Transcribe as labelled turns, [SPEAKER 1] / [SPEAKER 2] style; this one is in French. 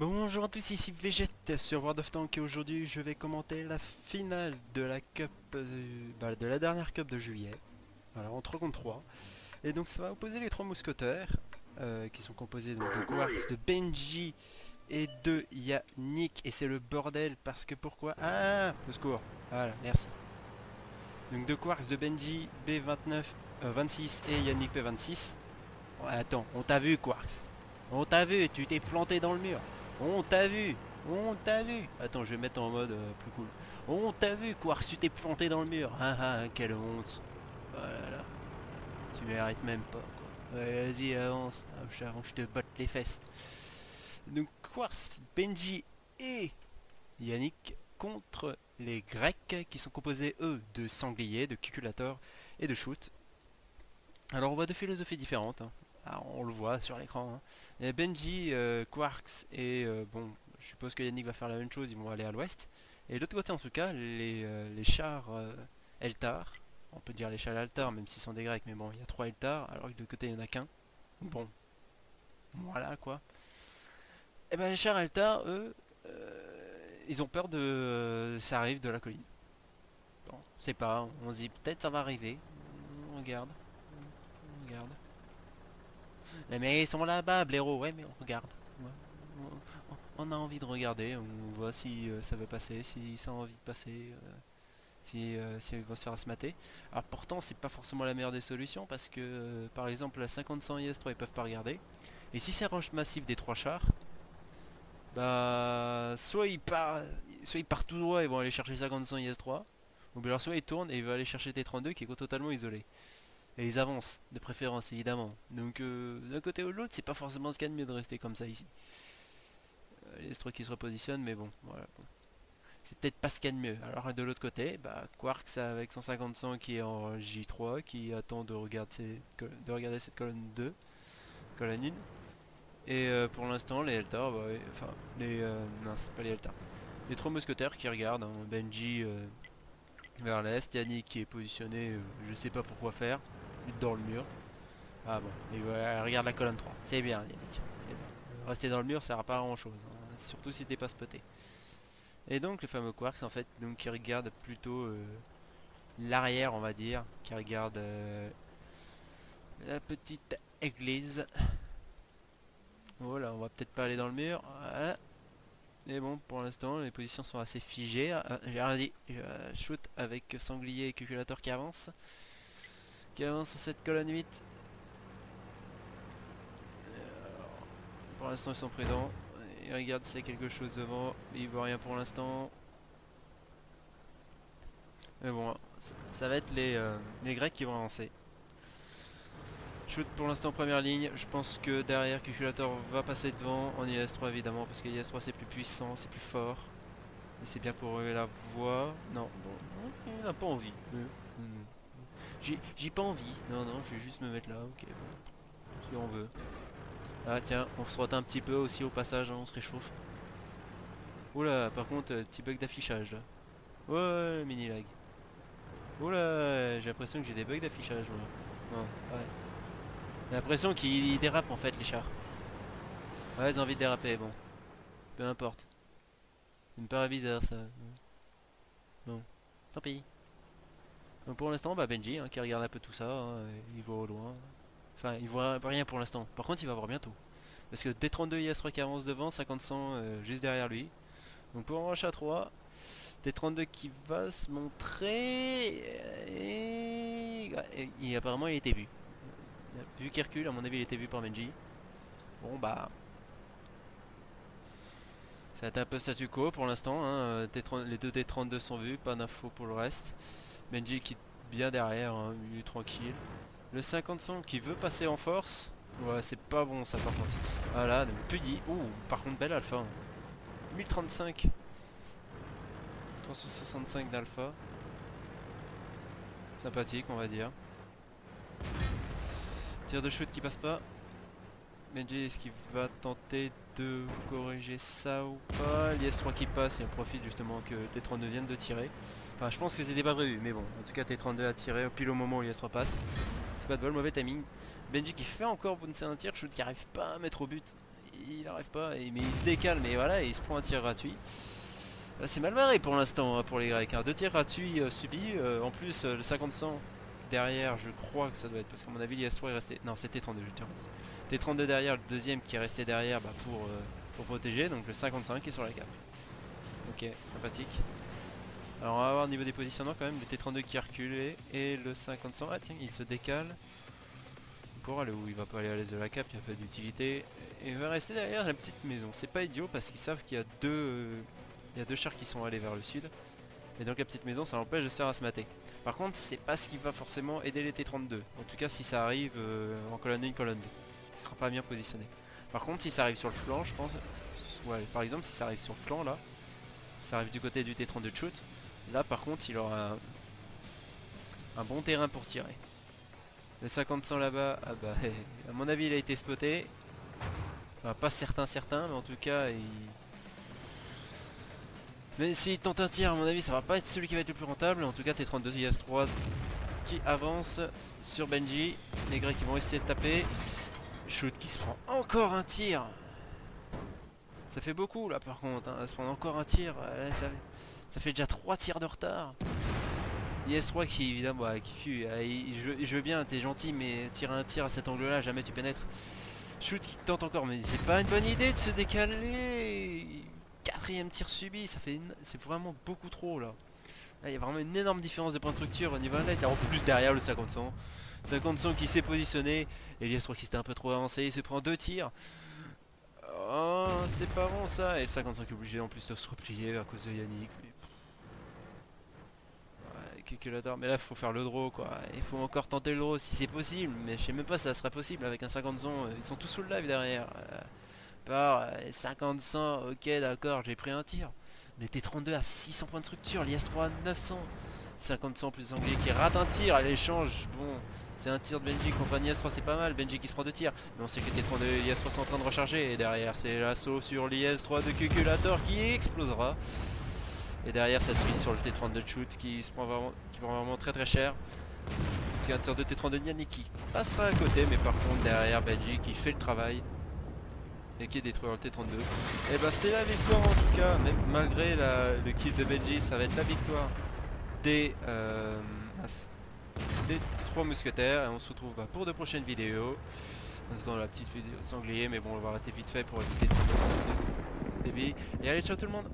[SPEAKER 1] Bonjour à tous, ici Végète sur World of Tanks et aujourd'hui je vais commenter la finale de la Cup, de la dernière Cup de juillet. Voilà, en 3 contre 3. Et donc ça va opposer les trois mousquetaires, qui sont composés donc, de Quarks, de Benji et de Yannick. Et c'est le bordel parce que pourquoi? Ah, au secours. Voilà, merci. Donc de Quarks, de Benji, B29, 26 et Yannick P26. Ouais, attends, on t'a vu Quarks. On t'a vu, tu t'es planté dans le mur. On t'a vu. On t'a vu. Attends, je vais mettre en mode plus cool. On t'a vu Quarks, tu t'es planté dans le mur. Ah ah, quelle honte. Voilà. Tu m'arrêtes même pas quoi. Ouais, vas-y, avance. Avant que je te batte les fesses. Donc Quarks, Benji et Yannick contre les Grecs qui sont composés eux de sangliers, de cuculators et de shoot. Alors on voit deux philosophies différentes, hein. Ah, on le voit sur l'écran, hein. Et Benji, Quarks et bon, je suppose que Yannick va faire la même chose, ils vont aller à l'ouest. Et de l'autre côté en tout cas, les chars Eltar, on peut dire les chars Eltar même s'ils sont des Grecs, mais bon, il y a 3 Eltar, alors que de l'autre côté il n'y en a qu'un. Bon, voilà quoi. Et ben les chars Eltar, eux, ils ont peur de... ça arrive de la colline. Bon, c'est pas, on se dit peut-être ça va arriver. On regarde. On regarde. Mais ils sont là-bas, blaireau, ouais, mais on regarde. Ouais. On a envie de regarder, on voit si ça veut passer, si ça a envie de passer, si il va se faire asmater. Alors pourtant, c'est pas forcément la meilleure des solutions parce que, par exemple, la 50-100 IS-3 ils peuvent pas regarder. Et si c'est rush massif des 3 chars, bah soit ils partent tout droit et vont aller chercher 50-100 IS-3, ou bien alors soit ils tournent et ils vont aller chercher T-32 qui est totalement isolé. Et ils avancent, de préférence évidemment. Donc d'un côté ou de l'autre, c'est pas forcément ce qu'il y a de mieux de rester comme ça ici. Les trucs qui se repositionnent, mais bon, voilà. Bon. C'est peut-être pas ce qu'il y a de mieux. Alors de l'autre côté, bah, Quarks avec son 50-100 qui est en J3, qui attend de regarder cette colonne 2, colonne 1. Et pour l'instant, les Eltar, bah, ouais, enfin, non, c'est pas les Eltar. Les trois mousquetaires qui regardent, hein, Benji vers l'est, Yannick qui est positionné, je sais pas pourquoi faire, dans le mur. Ah bon, et ouais, regarde la colonne 3. C'est bien, Yannick. C'est bien. Rester dans le mur, ça sert pas à grand chose, hein, surtout si t'es pas spoté. Et donc le fameux Quarks, en fait, donc qui regarde plutôt l'arrière, on va dire, qui regarde la petite église. Voilà, on va peut-être pas aller dans le mur. Voilà. Et bon, pour l'instant, les positions sont assez figées. J'ai rien dit. Shoot avec sanglier et calculateur qui avance. Qui avance sur cette colonne 8. Pour l'instant ils sont prudents. Ils regardent s'il y a quelque chose devant. Ils voient rien pour l'instant. Mais bon, ça va être les Grecs qui vont avancer. Shoot pour l'instant première ligne. Je pense que derrière Calculator va passer devant en IS-3 évidemment. Parce que IS-3 c'est plus puissant, c'est plus fort. Et c'est bien pour la voix. Non, bon, il n'a pas envie. J'ai pas envie. Non, non, je vais juste me mettre là. Ok, bon, si on veut. Ah tiens, on se frotte un petit peu aussi au passage, hein, on se réchauffe. Oula, par contre, petit bug d'affichage là. Ouais, mini lag. Oula, j'ai l'impression que j'ai des bugs d'affichage moi. Non, ouais. J'ai l'impression qu'ils dérapent en fait les chars. Ouais, ils ont envie de déraper, bon. Peu importe. Ça me paraît bizarre ça. Bon, tant pis. Donc pour l'instant, bah Benji hein, qui regarde un peu tout ça, hein, il voit au loin. Enfin, il voit rien pour l'instant. Par contre, il va voir bientôt. Parce que D32 IS-3 qui avance devant, 50-100 juste derrière lui. Donc pour un rachat 3, T32 qui va se montrer et apparemment il a été vu. Vu qu'il recule, à mon avis il a été vu par Benji. Bon bah ça a été un peu statu quo pour l'instant, hein. Les deux T32 sont vus, pas d'infos pour le reste. Benji qui est bien derrière, hein, lui tranquille. Le 50-100 qui veut passer en force. Ouais c'est pas bon ça par contre. Voilà, donc Pudi. Ouh, par contre belle alpha. 1035. 365 d'alpha. Sympathique on va dire. Tir de shoot qui passe pas. Benji est-ce qu'il va tenter de corriger ça ou pas? L'IS-3 qui passe et on profite justement que T32 vienne de tirer. Enfin je pense que c'était pas prévu mais bon en tout cas T32 a tiré pile au moment où l'IS-3 passe. C'est pas de bol, mauvais timing. Benji qui fait encore bouncer un tir, shoot qui arrive pas à mettre au but. il n'arrive pas, mais il se décale, mais voilà, et il se prend un tir gratuit. Là, c'est mal barré pour l'instant hein, pour les Grecs. Hein. 2 tirs gratuits subis, en plus le 50-100 derrière, je crois que ça doit être, parce qu'à mon avis l'IS-3 est resté... Non, c'était 32, je te redis. T32 derrière, le deuxième qui est resté derrière pour protéger, donc le 55 qui est sur la cape. Ok, sympathique. Alors on va voir au niveau des positionnements quand même, le T32 qui a reculé et le 50-100, ah tiens, il se décale. Pour aller où il va pas aller à l'est de la cape, il n'y a pas d'utilité. Et il va rester derrière la petite maison. C'est pas idiot parce qu'ils savent qu'il y a deux chars qui sont allés vers le sud. Et donc la petite maison ça l'empêche de se faire asmater. Par contre c'est pas ce qui va forcément aider les T32. En tout cas si ça arrive en colonne 1, colonne 2. Il sera pas bien positionné. Par contre si ça arrive sur le flanc je pense... Ouais, par exemple si ça arrive sur le flanc là, ça arrive du côté du T32 de shoot. Là par contre il aura un bon terrain pour tirer. Le 50-100 là-bas, ah bah, à mon avis il a été spoté. Enfin, pas certain, mais en tout cas il... Mais s'il tente un tir, à mon avis ça va pas être celui qui va être le plus rentable. En tout cas T32 IS-3 qui avance sur Benji. Les Grecs qui vont essayer de taper. Shoot qui se prend encore un tir. Ça fait beaucoup là par contre, hein, se prendre encore un tir. Ça fait déjà 3 tirs de retard. IS-3 qui évidemment je veux bien, t'es gentil mais tirer un tir à cet angle là, jamais tu pénètres. Shoot qui tente encore mais c'est pas une bonne idée de se décaler. 4ème tir subi, c'est vraiment beaucoup trop là. Là il y a vraiment une énorme différence de point de structure au niveau de l'est. En plus derrière le 50-100. 50-100 qui s'est positionné et l'IS-3 qui s'était un peu trop avancé, il se prend 2 tirs. Oh c'est pas bon ça. Et le 50-100 qui est obligé en plus de se replier à cause de Yannick. Calculateur, mais là faut faire le draw quoi, il faut encore tenter le draw si c'est possible, mais je sais même pas si ça sera possible avec un 50-100, ils sont tous sous le live derrière. Par 50-100, ok d'accord, j'ai pris un tir. Mais T32 à 600 points de structure, l'IS-3 à 900. 50-100 plus anglais qui rate un tir à l'échange, bon, c'est un tir de Benji contre un IS-3, c'est pas mal, Benji qui se prend 2 tirs. Mais on sait que les T32 et l'IS-3 sont en train de recharger, et derrière c'est l'assaut sur l'IS-3 de Calculator qui explosera. Et derrière ça suit sur le T32 de shoot qui prend vraiment très très cher. Parce qu'il y a un tir de T32 de Yannick qui passera à côté, mais par contre derrière Benji qui fait le travail et qui détruit le T32. Et bah c'est la victoire en tout cas, même malgré le kill de Benji, ça va être la victoire des 3 mousquetaires. Et on se retrouve pour de prochaines vidéos. En attendant la petite vidéo de sanglier, mais bon on va arrêter vite fait pour éviter de débit. Et allez ciao tout le monde.